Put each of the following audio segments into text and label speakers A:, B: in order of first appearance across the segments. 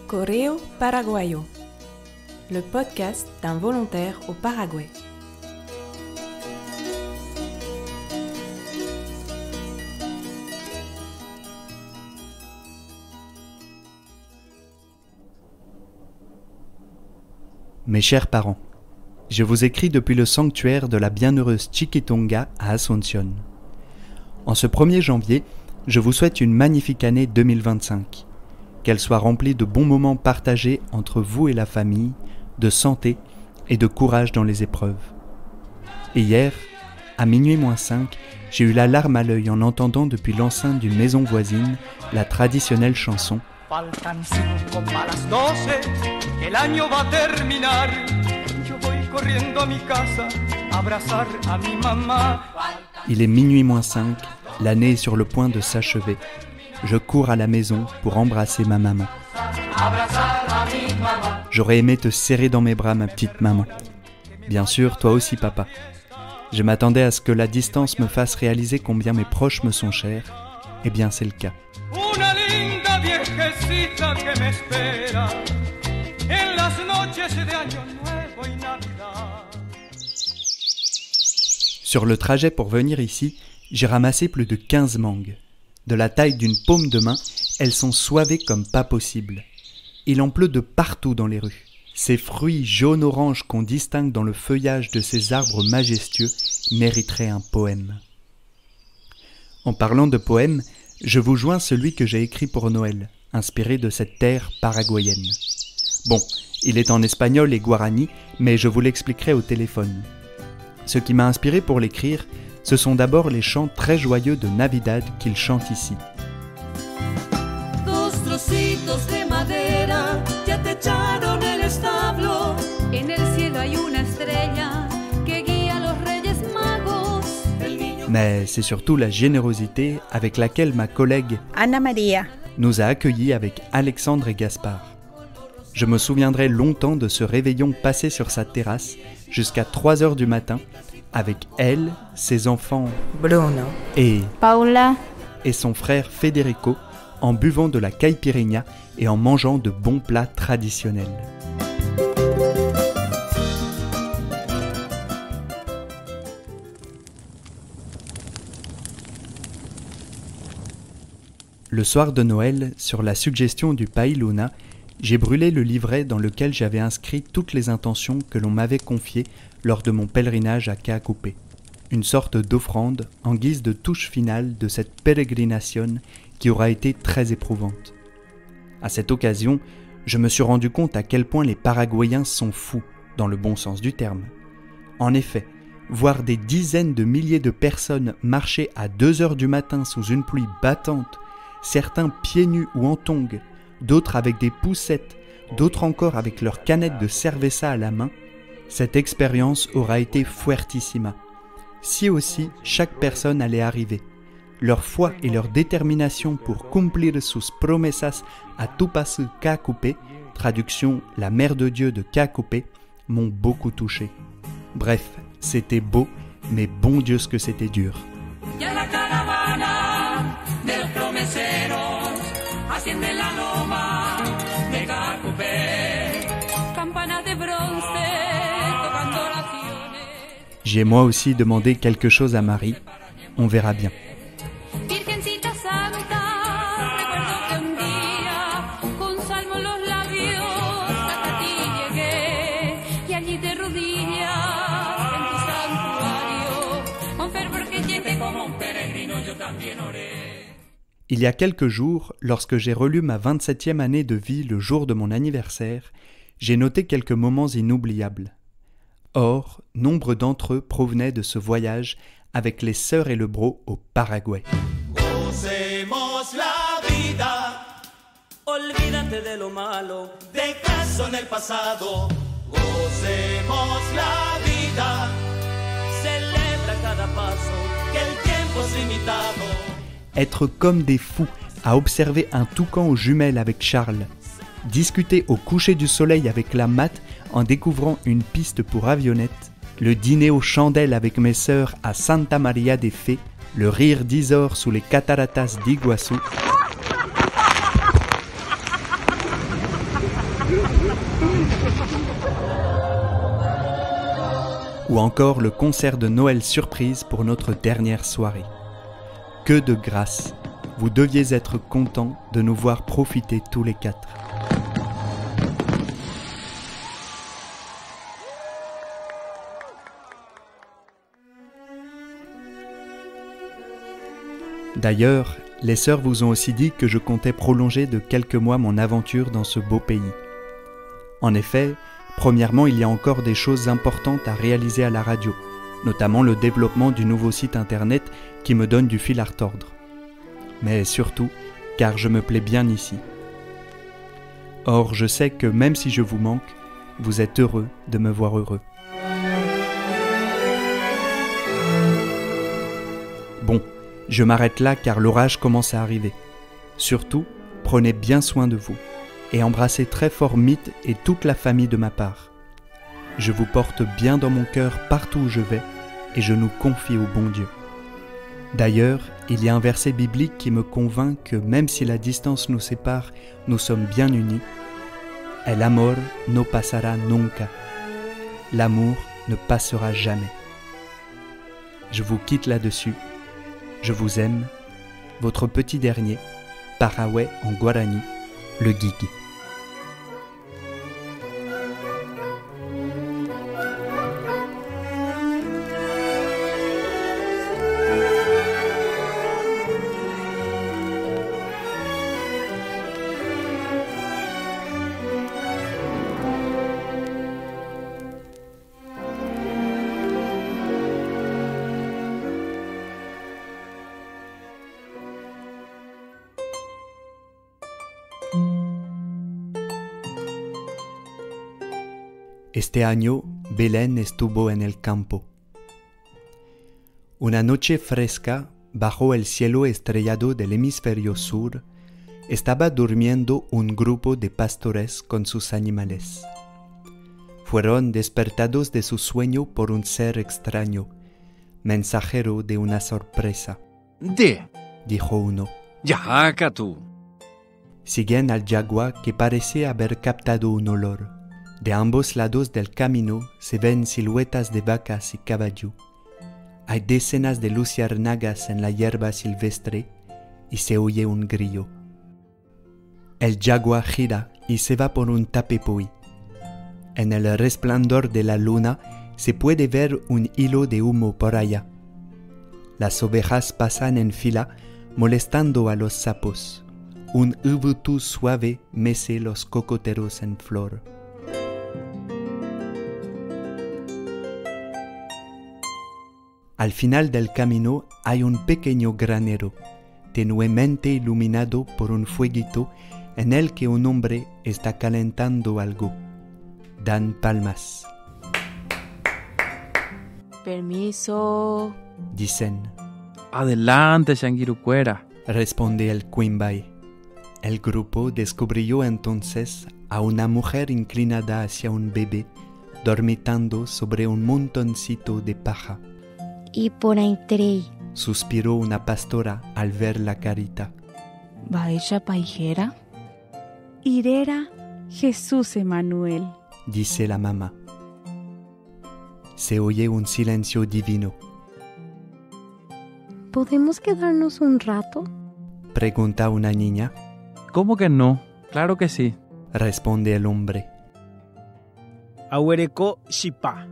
A: Correo Paraguayo, le podcast d'un volontaire au Paraguay.
B: Mes chers parents, je vous écris depuis le sanctuaire de la bienheureuse Chiquitunga à Asunción. En ce 1er janvier, je vous souhaite une magnifique année 2025. Qu'elle soit remplie de bons moments partagés entre vous et la famille, de santé et de courage dans les épreuves. Et hier, à minuit moins 5, j'ai eu la larme à l'œil en entendant depuis l'enceinte d'une maison voisine la traditionnelle chanson «
C: Faltan 5 para las 12, el año va a terminar. Yo voy corriendo a mi casa a abrazar a mi mamá. »
B: Il est minuit moins 5, l'année est sur le point de s'achever. Je cours à la maison pour embrasser ma maman. J'aurais aimé te serrer dans mes bras, ma petite maman. Bien sûr, toi aussi, papa. Je m'attendais à ce que la distance me fasse réaliser combien mes proches me sont chers. Eh bien, c'est le cas. Sur le trajet pour venir ici, j'ai ramassé plus de 15 mangues. De la taille d'une paume de main, elles sont soivées comme pas possible. Il en pleut de partout dans les rues. Ces fruits jaune-orange qu'on distingue dans le feuillage de ces arbres majestueux mériteraient un poème. En parlant de poème, je vous joins celui que j'ai écrit pour Noël, inspiré de cette terre paraguayenne. Bon, il est en espagnol et guarani, mais je vous l'expliquerai au téléphone. Ce qui m'a inspiré pour l'écrire, ce sont d'abord les chants très joyeux de Navidad qu'il chante ici.
D: Dos trocitos de madera ya techaron el establo. En el cielo hay una estrella que guía los Reyes Magos.
B: Mais c'est surtout la générosité avec laquelle ma collègue
E: Anna Maria
B: nous a accueillis avec Alexandre et Gaspard. Je me souviendrai longtemps de ce réveillon passé sur sa terrasse jusqu'à 3 heures du matin avec elle, ses enfants
E: Bruno
B: et
E: Paula
B: et son frère Federico en buvant de la caipirinha et en mangeant de bons plats traditionnels. Le soir de Noël, sur la suggestion du Pai Luna, j'ai brûlé le livret dans lequel j'avais inscrit toutes les intentions que l'on m'avait confiées lors de mon pèlerinage à Caacupé. Une sorte d'offrande en guise de touche finale de cette pérégrination qui aura été très éprouvante. À cette occasion, je me suis rendu compte à quel point les Paraguayens sont fous, dans le bon sens du terme. En effet, voir des dizaines de milliers de personnes marcher à 2 heures du matin sous une pluie battante, certains pieds nus ou en tongs, d'autres avec des poussettes, d'autres encore avec leurs canettes de cerveza à la main, cette expérience aura été fuertissima. Si aussi chaque personne allait arriver. Leur foi et leur détermination pour cumplir sus promesas a Tupac Caacupé, traduction la mère de Dieu de Caacupé, m'ont beaucoup touché. Bref, c'était beau, mais bon Dieu ce que c'était dur. J'ai moi aussi demandé quelque chose à Marie, on verra bien. Il y a quelques jours, lorsque j'ai relu ma 27e année de vie le jour de mon anniversaire, j'ai noté quelques moments inoubliables. Or, nombre d'entre eux provenaient de ce voyage avec les sœurs et le bro au Paraguay.
F: Gocemos la vida, olvídate de lo malo, deja en el pasado. Gocemos la vida, celebra cada paso, que el tiempo es limitado.
B: Être comme des fous à observer un toucan aux jumelles avec Charles, discuter au coucher du soleil avec la Mat en découvrant une piste pour avionnettes, le dîner aux chandelles avec mes sœurs à Santa Maria de Fé, le rire d'Isor sous les cataratas d'Iguassou, ou encore le concert de Noël surprise pour notre dernière soirée. Que de grâce! Vous deviez être contents de nous voir profiter tous les 4. D'ailleurs, les sœurs vous ont aussi dit que je comptais prolonger de quelques mois mon aventure dans ce beau pays. En effet, premièrement, il y a encore des choses importantes à réaliser à la radio, notamment le développement du nouveau site internet qui me donne du fil à retordre. Mais surtout, car je me plais bien ici. Or, je sais que même si je vous manque, vous êtes heureux de me voir heureux. Bon, je m'arrête là car l'orage commence à arriver. Surtout, prenez bien soin de vous et embrassez très fort Mythe et toute la famille de ma part. Je vous porte bien dans mon cœur partout où je vais et je nous confie au bon Dieu. D'ailleurs, il y a un verset biblique qui me convainc que même si la distance nous sépare, nous sommes bien unis. El amor no pasará nunca. L'amour ne passera jamais. Je vous quitte là-dessus. Je vous aime. Votre petit dernier, Paraoué en guarani, le Guigui. Este año, Belén estuvo en el campo. Una noche fresca, bajo el cielo estrellado del hemisferio sur, estaba durmiendo un grupo de pastores con sus animales. Fueron despertados de su sueño por un ser extraño, mensajero de una sorpresa. Dijo uno.
E: Yaca tú.
B: Siguen al jaguar que parece haber captado un olor. De ambos lados del camino se ven siluetas de vacas y caballo. Hay decenas de luciérnagas en la hierba silvestre y se oye un grillo. El jaguar gira y se va por un tapepuy. En el resplandor de la luna se puede ver un hilo de humo por allá. Las ovejas pasan en fila molestando a los sapos. Un ubutú suave mece los cocoteros en flor. Al final del camino hay un pequeño granero, tenuemente iluminado por un fueguito en el que un hombre está calentando algo. Dan palmas.
G: Permiso.
B: Dicen.
E: Adelante, Shangirucuera.
B: Responde el Quimbay. El grupo descubrió entonces a una mujer inclinada hacia un bebé, dormitando sobre un montoncito de paja.
G: Y por ahí
B: Suspiró una pastora al ver la carita.
H: ¿Va ella paijera? Irera Jesús Emanuel,
B: dice la mamá. Se oye un silencio divino.
G: ¿Podemos quedarnos un rato?
B: Pregunta una niña.
E: ¿Cómo que no? Claro que sí.
B: Responde el hombre.
I: Ahuereco Shipa,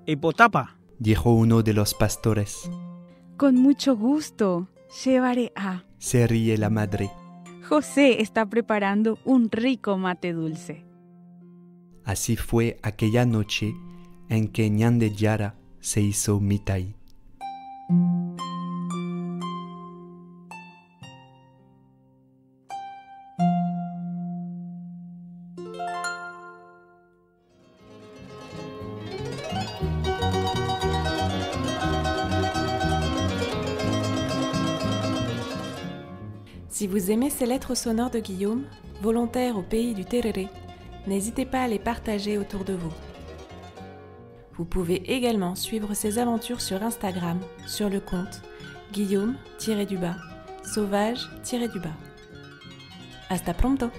I: Epotapa,
B: dijo uno de los pastores.
H: con mucho gusto, llevaré a...
B: Se ríe la madre.
H: José está preparando un rico mate dulce.
B: Así fue aquella noche en que Ñande Yara se hizo mitai.
A: Si vous aimez ces lettres sonores de Guillaume, volontaire au pays du Tereré, n'hésitez pas à les partager autour de vous. Vous pouvez également suivre ses aventures sur Instagram, sur le compte Guillaume-sauvage-. Hasta pronto!